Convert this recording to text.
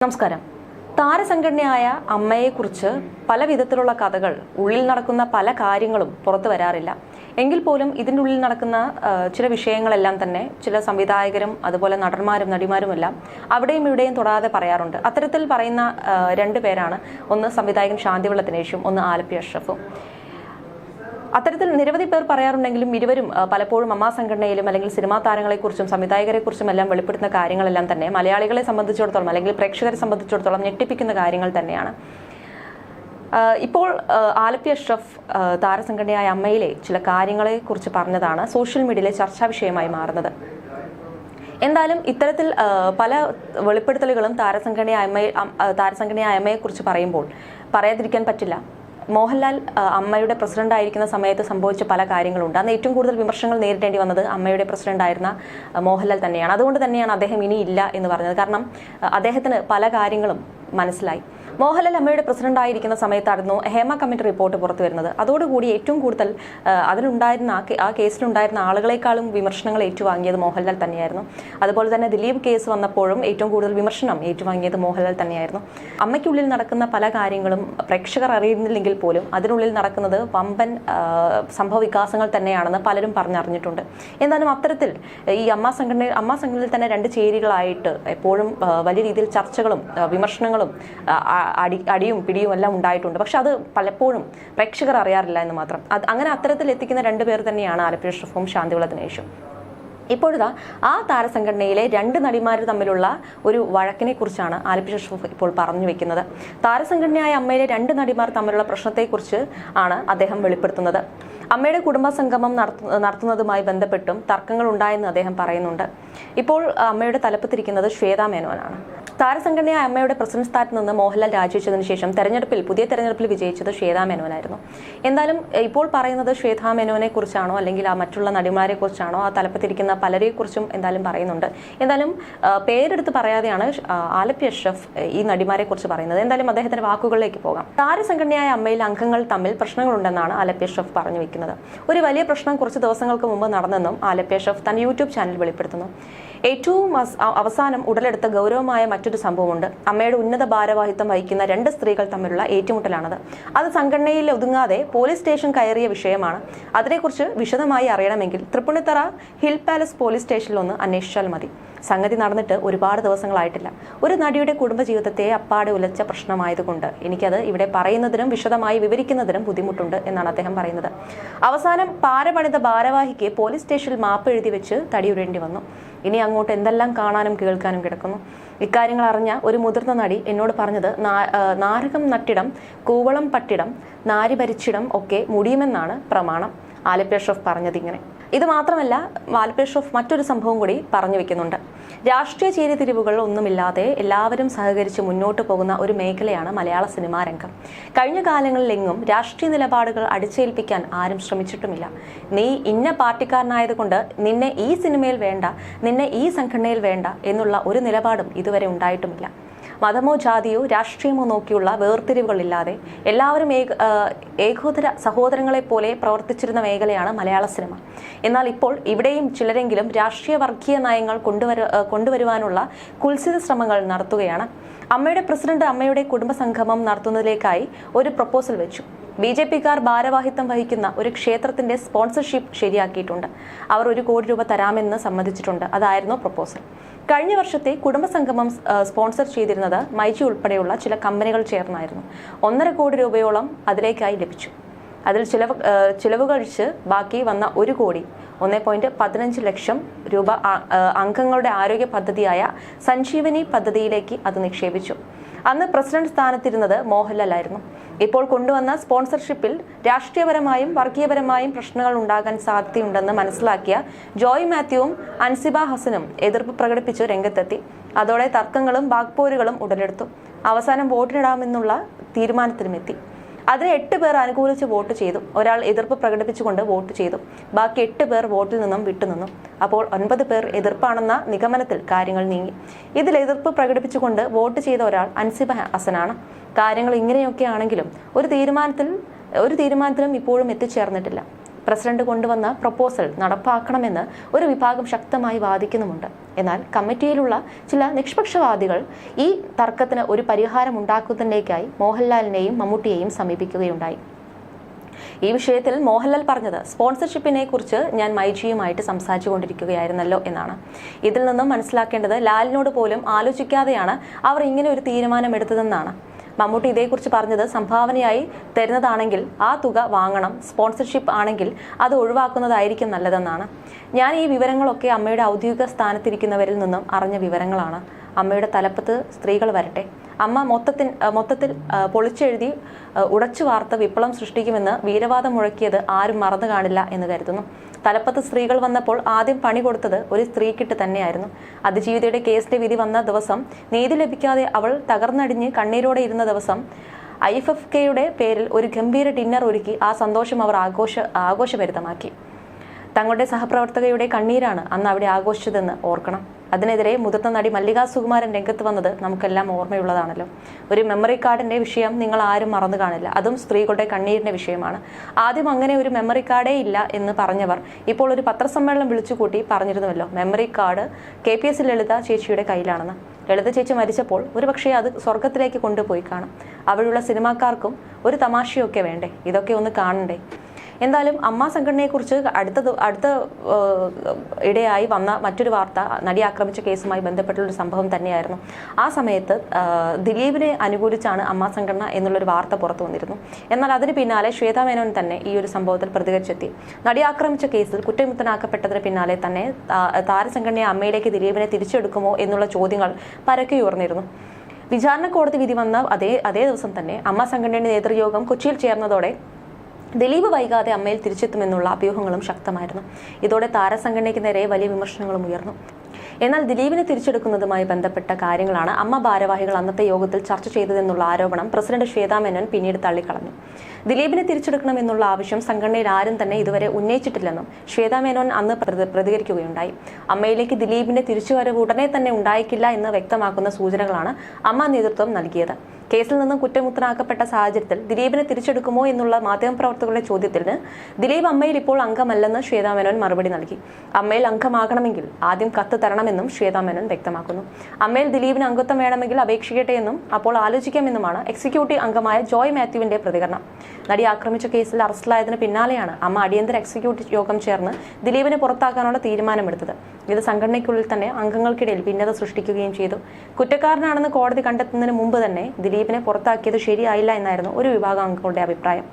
നമസ്കാരം. താരസംഘടനയായ അമ്മയെക്കുറിച്ച് പല വിധത്തിലുള്ള കഥകൾ, ഉള്ളിൽ നടക്കുന്ന പല കാര്യങ്ങളും പുറത്തു വരാറില്ല. എങ്കിൽ പോലും ഇതിൻ്റെ ഉള്ളിൽ നടക്കുന്ന ചില വിഷയങ്ങളെല്ലാം തന്നെ ചില സംവിധായകരും അതുപോലെ നടന്മാരും നടിമാരുമെല്ലാം അവിടെയും ഇവിടെയും തൊടാതെ പറയാറുണ്ട്. അത്തരത്തിൽ പറയുന്ന രണ്ടു പേരാണ്, ഒന്ന് സംവിധായകൻ ശാന്തിവിള ദിനേശും, ഒന്ന് ആലപ്പി അഷ്റഫും. അത്തരത്തിൽ നിരവധി പേർ പറയാറുണ്ടെങ്കിലും ഇരുവരും പലപ്പോഴും അമ്മാ സംഘടനയിലും അല്ലെങ്കിൽ സിനിമാ താരങ്ങളെക്കുറിച്ചും സംവിധായകരെക്കുറിച്ചും എല്ലാം വെളിപ്പെടുത്തുന്ന കാര്യങ്ങളെല്ലാം തന്നെ മലയാളികളെ സംബന്ധിച്ചിടത്തോളം അല്ലെങ്കിൽ പ്രേക്ഷകരെ സംബന്ധിച്ചിടത്തോളം ഞെട്ടിപ്പിക്കുന്ന കാര്യങ്ങൾ തന്നെയാണ്. ഇപ്പോൾ ആലപ്പി അഷ്റഫ് താരസംഘടനയായ അമ്മയിലെ ചില കാര്യങ്ങളെക്കുറിച്ച് പറഞ്ഞതാണ് സോഷ്യൽ മീഡിയയിലെ ചർച്ചാ വിഷയമായി മാറുന്നത്. എന്തായാലും ഇത്തരത്തിൽ പല വെളിപ്പെടുത്തലുകളും താരസംഘടനയായ അമ്മയെക്കുറിച്ച് പറയുമ്പോൾ പറയാതിരിക്കാൻ പറ്റില്ല. മോഹൻലാൽ അമ്മയുടെ പ്രസിഡന്റ് ആയിരിക്കുന്ന സമയത്ത് സംഭവിച്ച പല കാര്യങ്ങളുണ്ട്. അന്ന് ഏറ്റവും കൂടുതൽ വിമർശനങ്ങൾ നേരിടേണ്ടി വന്നത് അമ്മയുടെ പ്രസിഡന്റ് ആയിരുന്ന മോഹൻലാൽ തന്നെയാണ്. അതുകൊണ്ട് തന്നെയാണ് അദ്ദേഹം ഇനി ഇല്ല എന്ന് പറഞ്ഞത്. കാരണം അദ്ദേഹത്തിന് പല കാര്യങ്ങളും മനസ്സിലായി. മോഹൻലാൽ അമ്മയുടെ പ്രസിഡന്റ് ആയിരിക്കുന്ന സമയത്തായിരുന്നു ഹേമ കമ്മിറ്റി റിപ്പോർട്ട് പുറത്തു വരുന്നത്. അതോടുകൂടി ഏറ്റവും കൂടുതൽ അതിലുണ്ടായിരുന്ന ആ കേസിലുണ്ടായിരുന്ന ആളുകളെക്കാളും വിമർശനങ്ങൾ ഏറ്റുവാങ്ങിയത് മോഹൻലാൽ തന്നെയായിരുന്നു. അതുപോലെ തന്നെ ദിലീപ് കേസ് വന്നപ്പോഴും ഏറ്റവും കൂടുതൽ വിമർശനം ഏറ്റുവാങ്ങിയത് മോഹൻലാൽ തന്നെയായിരുന്നു. അമ്മയ്ക്കുള്ളിൽ നടക്കുന്ന പല കാര്യങ്ങളും പ്രേക്ഷകർ അറിയുന്നില്ലെങ്കിൽ പോലും അതിനുള്ളിൽ നടക്കുന്നത് വമ്പൻ സംഭവ വികാസങ്ങൾ തന്നെയാണെന്ന് പലരും പറഞ്ഞറിഞ്ഞിട്ടുണ്ട്. എന്തായാലും അത്തരത്തിൽ ഈ അമ്മാ സംഘടനയിൽ തന്നെ രണ്ട് ചേരികളായിട്ട് എപ്പോഴും വലിയ രീതിയിൽ ചർച്ചകളും വിമർശനങ്ങളും അടിയും പിടിയും എല്ലാം ഉണ്ടായിട്ടുണ്ട്. പക്ഷെ അത് പലപ്പോഴും പ്രേക്ഷകർ അറിയാറില്ല എന്ന് മാത്രം. അങ്ങനെ അത്തരത്തിൽ എത്തിക്കുന്ന രണ്ടുപേർ തന്നെയാണ് ആലപ്പി അഷ്റഫും ശാന്തിവിള ദിനേശും. ഇപ്പോഴത്തെ ആ താരസംഘടനയിലെ രണ്ട് നടിമാർ തമ്മിലുള്ള ഒരു വഴക്കിനെ കുറിച്ചാണ് ആലപ്പി അഷ്റഫ് ഇപ്പോൾ പറഞ്ഞു വെക്കുന്നത്. താരസംഘടനയായ അമ്മയിലെ രണ്ട് നടിമാർ തമ്മിലുള്ള പ്രശ്നത്തെക്കുറിച്ച് ആണ് അദ്ദേഹം വെളിപ്പെടുത്തുന്നത്. അമ്മയുടെ കുടുംബസംഗമം നടത്തുന്നതുമായി ബന്ധപ്പെട്ടും തർക്കങ്ങൾ ഉണ്ടായെന്ന് അദ്ദേഹം പറയുന്നുണ്ട്. ഇപ്പോൾ അമ്മയുടെ തലപ്പത്തിരിക്കുന്നത് ശ്വേതാ മേനോനാണ്. താരസംഘടനയായ അമ്മയുടെ പ്രസിഡന്റ് സ്ഥാനത്ത് നിന്ന് മോഹൻലാൽ രാജിവെച്ചതിന് ശേഷം പുതിയ തെരഞ്ഞെടുപ്പിൽ വിജയിച്ചത് ശ്വേതാ മേനോനായിരുന്നു. എന്തായാലും ഇപ്പോൾ പറയുന്നത് ശ്വേതാ മേനോനെ കുറിച്ചാണോ അല്ലെങ്കിൽ ആ മറ്റുള്ള നടിമാരെ കുറിച്ചാണോ, ആ തലപ്പത്തിരിക്കുന്ന പലരെ കുറിച്ചും എന്തായാലും പറയുന്നുണ്ട്. എന്തായാലും പേരെടുത്ത് പറയാതെയാണ് ആലപ്പി അഷ്റഫ് ഈ നടിമാരെ കുറിച്ച് പറയുന്നത്. എന്തായാലും അദ്ദേഹത്തിന്റെ വാക്കുകളിലേക്ക് പോകാം. താരസംഘടനയായ അമ്മയിൽ അംഗങ്ങൾ തമ്മിൽ പ്രശ്നങ്ങളുണ്ടെന്നാണ് ആലപ്പി അഷ്റഫ് പറഞ്ഞു വെക്കുന്നത്. ഒരു വലിയ പ്രശ്നം കുറച്ച് ദിവസങ്ങൾക്ക് മുമ്പ് നടന്നെന്നും ആലപ്പി അഷ്റഫ് തന്റെ യൂട്യൂബ് ചാനൽ വെളിപ്പെടുത്തുന്നു. ഏറ്റവും അവസാനം ഉടലെടുത്ത ഗൗരവമായ മറ്റൊരു സംഭവമുണ്ട്. അമ്മയുടെ ഉന്നത ഭാരവാഹിത്വം വഹിക്കുന്ന രണ്ട് സ്ത്രീകൾ തമ്മിലുള്ള ഏറ്റുമുട്ടലാണത്. അത് സംഘടനയിൽ ഒതുങ്ങാതെ പോലീസ് സ്റ്റേഷൻ കയറിയ വിഷയമാണ്. അതിനെക്കുറിച്ച് വിശദമായി അറിയണമെങ്കിൽ തൃപ്പൂണിത്തറ ഹിൽ പാലസ് പോലീസ് സ്റ്റേഷനിൽ ഒന്ന് അന്വേഷിച്ചാൽ മതി. സംഗതി നടന്നിട്ട് ഒരുപാട് ദിവസങ്ങളായിട്ടില്ല. ഒരു നടിയുടെ കുടുംബജീവിതത്തെ അപ്പാടെ ഉലച്ച പ്രശ്നമായതുകൊണ്ട് എനിക്കത് ഇവിടെ പറയുന്നതിനും വിശദമായി വിവരിക്കുന്നതിനും ബുദ്ധിമുട്ടുണ്ട് എന്നാണ് അദ്ദേഹം പറയുന്നത്. അവസാനം പാരപണിത ഭാരവാഹിക്ക് പോലീസ് സ്റ്റേഷനിൽ മാപ്പ് എഴുതി വെച്ച് തടിയുരേണ്ടി വന്നു. ഇനി അങ്ങോട്ട് എന്തെല്ലാം കാണാനും കേൾക്കാനും കിടക്കുന്നു. ഇക്കാര്യങ്ങൾ അറിഞ്ഞ ഒരു മുതിർന്ന നടി എന്നോട് പറഞ്ഞത്, നാരകം നട്ടിടം കൂവളം പട്ടിടം നാരി ഭരിച്ചിടം ഒക്കെ മുടിയുമെന്നാണ് പ്രമാണം. ആലപ്പി അഷ്റഫ് പറഞ്ഞതിങ്ങനെ. ഇത് മാത്രമല്ല, ആലപ്പി അഷ്റഫ് മറ്റൊരു സംഭവം കൂടി പറഞ്ഞു വെക്കുന്നുണ്ട്. രാഷ്ട്രീയ ചേരിതിരിവുകൾ ഒന്നുമില്ലാതെ എല്ലാവരും സഹകരിച്ച് മുന്നോട്ട് പോകുന്ന ഒരു മേഖലയാണ് മലയാള സിനിമാ രംഗം. കഴിഞ്ഞ കാലങ്ങളിലെങ്ങും രാഷ്ട്രീയ നിലപാടുകൾ അടിച്ചേൽപ്പിക്കാൻ ആരും ശ്രമിച്ചിട്ടുമില്ല. നീ ഇന്ന പാർട്ടിക്കാരനായതുകൊണ്ട് നിന്നെ ഈ സിനിമയിൽ വേണ്ട, നിന്നെ ഈ സംഘടനയിൽ വേണ്ട എന്നുള്ള ഒരു നിലപാടും ഇതുവരെ ഉണ്ടായിട്ടുമില്ല. മതമോ ജാതിയോ രാഷ്ട്രീയമോ നോക്കിയുള്ള വേർതിരിവുകളില്ലാതെ എല്ലാവരും ഏകോദര സഹോദരങ്ങളെ പോലെ പ്രവർത്തിച്ചിരുന്ന മേഖലയാണ് മലയാള സിനിമ. എന്നാൽ ഇപ്പോൾ ഇവിടെയും ചിലരെങ്കിലും രാഷ്ട്രീയ വർഗീയ നയങ്ങൾ കൊണ്ടുവരുവാനുള്ള കുൽസിത ശ്രമങ്ങൾ നടത്തുകയാണ്. അമ്മയുടെ പ്രസിഡന്റ് അമ്മയുടെ കുടുംബസംഗമം നടത്തുന്നതിലേക്കായി ഒരു പ്രപ്പോസൽ വെച്ചു. BJP-കാർ ഭാരവാഹിത്വം വഹിക്കുന്ന ഒരു ക്ഷേത്രത്തിന്റെ സ്പോൺസർഷിപ്പ് ശരിയാക്കിയിട്ടുണ്ട്. അവർ 1 കോടി രൂപ തരാമെന്ന് സമ്മതിച്ചിട്ടുണ്ട്. അതായിരുന്നു പ്രപ്പോസൽ. കഴിഞ്ഞ വർഷത്തെ കുടുംബസംഗമം സ്പോൺസർ ചെയ്തിരുന്നത് മൈജി ഉൾപ്പെടെയുള്ള ചില കമ്പനികൾ ചേർന്നായിരുന്നു. 1.5 കോടി രൂപയോളം അതിലേക്കായി ലഭിച്ചു. അതിൽ ചിലവ് കഴിച്ച് ബാക്കി വന്ന 1 കോടി 1.15 ലക്ഷം രൂപ അംഗങ്ങളുടെ ആരോഗ്യ പദ്ധതിയായ സഞ്ജീവനി പദ്ധതിയിലേക്ക് അത് നിക്ഷേപിച്ചു. അന്ന് പ്രസിഡന്റ് സ്ഥാനത്തിരുന്നത് മോഹൻലാൽ ആയിരുന്നു. ഇപ്പോൾ കൊണ്ടുവന്ന സ്പോൺസർഷിപ്പിൽ രാഷ്ട്രീയപരമായും വർഗീയപരമായും പ്രശ്നങ്ങൾ ഉണ്ടാകാൻ സാധ്യതയുണ്ടെന്ന് മനസ്സിലാക്കിയ ജോയ് മാത്യുവും അൻസിബ ഹസനും എതിർപ്പ് പ്രകടിപ്പിച്ച് രംഗത്തെത്തി. അതോടെ തർക്കങ്ങളും വാക്പോരുകളും ഉടലെടുത്തു. അവസാനം വോട്ടിനിടാമെന്നുള്ള തീരുമാനത്തിലുമെത്തി. അതിന് 8 പേർ അനുകൂലിച്ച് വോട്ട് ചെയ്തു. ഒരാൾ എതിർപ്പ് പ്രകടിപ്പിച്ചുകൊണ്ട് വോട്ട് ചെയ്തു. ബാക്കി 8 പേർ വോട്ടിൽ നിന്നും വിട്ടുനിന്നു. അപ്പോൾ 9 പേർ എതിർപ്പാണെന്ന നിഗമനത്തിൽ കാര്യങ്ങൾ നീങ്ങി. ഇതിൽ എതിർപ്പ് പ്രകടിപ്പിച്ചുകൊണ്ട് വോട്ട് ചെയ്ത ഒരാൾ അൻസിബ ഹസനാണ്. കാര്യങ്ങൾ ഇങ്ങനെയൊക്കെ ആണെങ്കിലും ഒരു തീരുമാനത്തിലും ഇപ്പോഴും എത്തിച്ചേർന്നിട്ടില്ല. പ്രസിഡന്റ് കൊണ്ടുവന്ന പ്രപ്പോസൽ നടപ്പാക്കണമെന്ന് ഒരു വിഭാഗം ശക്തമായി വാദിക്കുന്നുമുണ്ട്. എന്നാൽ കമ്മിറ്റിയിലുള്ള ചില നിഷ്പക്ഷവാദികൾ ഈ തർക്കത്തിന് ഒരു പരിഹാരം ഉണ്ടാക്കുന്നതിലേക്കായി മോഹൻലാലിനെയും മമ്മൂട്ടിയെയും സമീപിക്കുകയുണ്ടായി. ഈ വിഷയത്തിൽ മോഹൻലാൽ പറഞ്ഞത്, സ്പോൺസർഷിപ്പിനെ കുറിച്ച് ഞാൻ മൈജിയുമായിട്ട് സംസാരിച്ചു കൊണ്ടിരിക്കുകയായിരുന്നല്ലോ എന്നാണ്. ഇതിൽ നിന്നും മനസ്സിലാക്കേണ്ടത് ലാലിനോട് പോലും ആലോചിക്കാതെയാണ് അവർ ഇങ്ങനെ ഒരു തീരുമാനം എടുത്തതെന്നാണ്. മമ്മൂട്ടി ഇതേക്കുറിച്ച് പറഞ്ഞത്, സംഭാവനയായി തരുന്നതാണെങ്കിൽ ആ തുക വാങ്ങണം, സ്പോൺസർഷിപ്പ് ആണെങ്കിൽ അത് ഒഴിവാക്കുന്നതായിരിക്കും നല്ലതെന്നാണ്. ഞാൻ ഈ വിവരങ്ങളൊക്കെ അമ്മയുടെ ഔദ്യോഗിക സ്ഥാനത്തിരിക്കുന്നവരിൽ നിന്നും അറിഞ്ഞ വിവരങ്ങളാണ്. അമ്മയുടെ തലപ്പത്ത് സ്ത്രീകൾ വരട്ടെ. അമ്മ മൊത്തത്തിൽ പൊളിച്ചെഴുതി ഉടച്ചു വാർത്ത വിപ്ലവം സൃഷ്ടിക്കുമെന്ന് വീരവാദം മുഴക്കിയത് ആരും മറന്നു കാണില്ല എന്ന് കരുതുന്നു. തലപ്പത്ത് സ്ത്രീകൾ വന്നപ്പോൾ ആദ്യം പണി കൊടുത്തത് ഒരു സ്ത്രീക്കിട്ട് തന്നെയായിരുന്നു. അതിജീവിതയുടെ കേസിന്റെ വിധി വന്ന ദിവസം, നീതി ലഭിക്കാതെ അവൾ തകർന്നടിഞ്ഞ് കണ്ണീരോടെ ഇരുന്ന ദിവസം, IFFKയുടെ പേരിൽ ഒരു ഗംഭീര ഡിന്നർ ഒരുക്കി ആ സന്തോഷം അവർ ആഘോഷഭരിതമാക്കി. തങ്ങളുടെ സഹപ്രവർത്തകയുടെ കണ്ണീരാണ് അന്ന് അവിടെ ആഘോഷിച്ചതെന്ന് ഓർക്കണം. അതിനെതിരെ മുതിർന്ന നടി മല്ലിക സുകുമാരൻ രംഗത്ത് വന്നത് നമുക്കെല്ലാം ഓർമ്മയുള്ളതാണല്ലോ. ഒരു മെമ്മറി കാർഡിന്റെ വിഷയം നിങ്ങൾ ആരും മറന്നു കാണില്ല. അതും സ്ത്രീകളുടെ കണ്ണീരിന്റെ വിഷയമാണ്. ആദ്യം അങ്ങനെ ഒരു മെമ്മറി കാർഡേ ഇല്ല എന്ന് പറഞ്ഞവർ ഇപ്പോൾ ഒരു പത്രസമ്മേളനം വിളിച്ചുകൂട്ടി പറഞ്ഞിരുന്നുവല്ലോ, മെമ്മറി കാർഡ് KPS ലളിത ചേച്ചിയുടെ കയ്യിലാണെന്ന്. ലളിത ചേച്ചി മരിച്ചപ്പോൾ ഒരുപക്ഷെ അത് സ്വർഗത്തിലേക്ക് കൊണ്ടുപോയി കാണും. അവിടെയുള്ള സിനിമാക്കാർക്കും ഒരു തമാശയൊക്കെ വേണ്ടേ? ഇതൊക്കെ ഒന്ന് കാണണ്ടേ? എന്തായാലും അമ്മ സംഘടനയെക്കുറിച്ച് അടുത്ത ഇടയായി വന്ന മറ്റൊരു വാർത്ത നടി ആക്രമിച്ച കേസുമായി ബന്ധപ്പെട്ടുള്ളൊരു സംഭവം തന്നെയായിരുന്നു. ആ സമയത്ത് ദിലീപിനെ അനുകൂലിച്ചാണ് അമ്മ സംഘടന എന്നുള്ളൊരു വാർത്ത പുറത്തു വന്നിരുന്നു. എന്നാൽ അതിന് പിന്നാലെ ശ്വേതാ മേനോൻ തന്നെ ഈ ഒരു സംഭവത്തിൽ പ്രതികരിച്ചെത്തി. നടി ആക്രമിച്ച കേസിൽ കുറ്റവിമുക്തനാക്കപ്പെട്ടതിന് പിന്നാലെ തന്നെ താരസംഘടനയെ അമ്മയിലേക്ക് ദിലീപിനെ തിരിച്ചെടുക്കുമോ എന്നുള്ള ചോദ്യങ്ങൾ പരക്കെ ഉയർന്നിരുന്നു. വിചാരണ കോടതി വിധി വന്ന അതേ ദിവസം തന്നെ അമ്മ സംഘടനയുടെ നേതൃയോഗം കൊച്ചിയിൽ ചേർന്നതോടെ ദിലീപ് വൈകാതെ അമ്മയിൽ തിരിച്ചെത്തുമെന്നുള്ള അഭ്യൂഹങ്ങളും ശക്തമായിരുന്നു. ഇതോടെ താരസംഘടനയ്ക്ക് നേരെ വലിയ വിമർശനങ്ങളും ഉയർന്നു. എന്നാൽ ദിലീപിനെ തിരിച്ചെടുക്കുന്നതുമായി ബന്ധപ്പെട്ട കാര്യങ്ങളാണ് അമ്മ ഭാരവാഹികൾ അന്നത്തെ യോഗത്തിൽ ചർച്ച ചെയ്തതെന്നുള്ള ആരോപണം പ്രസിഡന്റ് ശ്വേതാ മേനോൻ പിന്നീട് തള്ളിക്കളഞ്ഞു. ദിലീപിനെ തിരിച്ചെടുക്കണമെന്നുള്ള ആവശ്യം സംഘടനയിൽ ആരും തന്നെ ഇതുവരെ ഉന്നയിച്ചിട്ടില്ലെന്നും ശ്വേതാ മേനോൻ അന്ന് പ്രതികരിക്കുകയുണ്ടായി. അമ്മയിലേക്ക് ദിലീപിന്റെ തിരിച്ചുവരവ് ഉടനെ തന്നെ ഉണ്ടായിക്കില്ല എന്ന് വ്യക്തമാക്കുന്ന സൂചനകളാണ് അമ്മ നേതൃത്വം നൽകിയത്. കേസിൽ നിന്നും കുറ്റമുക്തനാക്കപ്പെട്ട സാഹചര്യത്തിൽ ദിലീപിനെ തിരിച്ചെടുക്കുമോ എന്നുള്ള മാധ്യമപ്രവർത്തകരുടെ ചോദ്യത്തിന് ദിലീപ് അമ്മയിൽ ഇപ്പോൾ അംഗമല്ലെന്ന് ശ്വേതാ മേനോൻ മറുപടി നൽകി. അമ്മയിൽ അംഗമാകണമെങ്കിൽ ആദ്യം കത്ത് തരണമെന്നും ശ്വേതാ മേനോൻ വ്യക്തമാക്കുന്നു. അമ്മയിൽ ദിലീപിന് അംഗത്വം വേണമെങ്കിൽ അപേക്ഷിക്കട്ടെ എന്നും അപ്പോൾ ആലോചിക്കാമെന്നുമാണ് എക്സിക്യൂട്ടീവ് അംഗമായ ജോയ് മാത്യുവിന്റെ പ്രതികരണം. നടി ആക്രമിച്ച കേസിൽ അറസ്റ്റിലായതിന് പിന്നാലെയാണ് അമ്മ അടിയന്തര എക്സിക്യൂട്ടീവ് യോഗം ചേർന്ന് ദിലീപിനെ പുറത്താക്കാനുള്ള തീരുമാനമെടുത്തത്. ഇത് സംഘടനയ്ക്കുള്ളിൽ തന്നെ അംഗങ്ങൾക്കിടയിൽ ഭിന്നത സൃഷ്ടിക്കുകയും ചെയ്തു. കുറ്റക്കാരനാണെന്ന് കോടതി കണ്ടെത്തുന്നതിന് മുമ്പ് തന്നെ ദിലീപിനെ പുറത്താക്കിയത് ശരിയായില്ല എന്നായിരുന്നു ഒരു വിഭാഗം അംഗങ്ങളുടെ അഭിപ്രായം.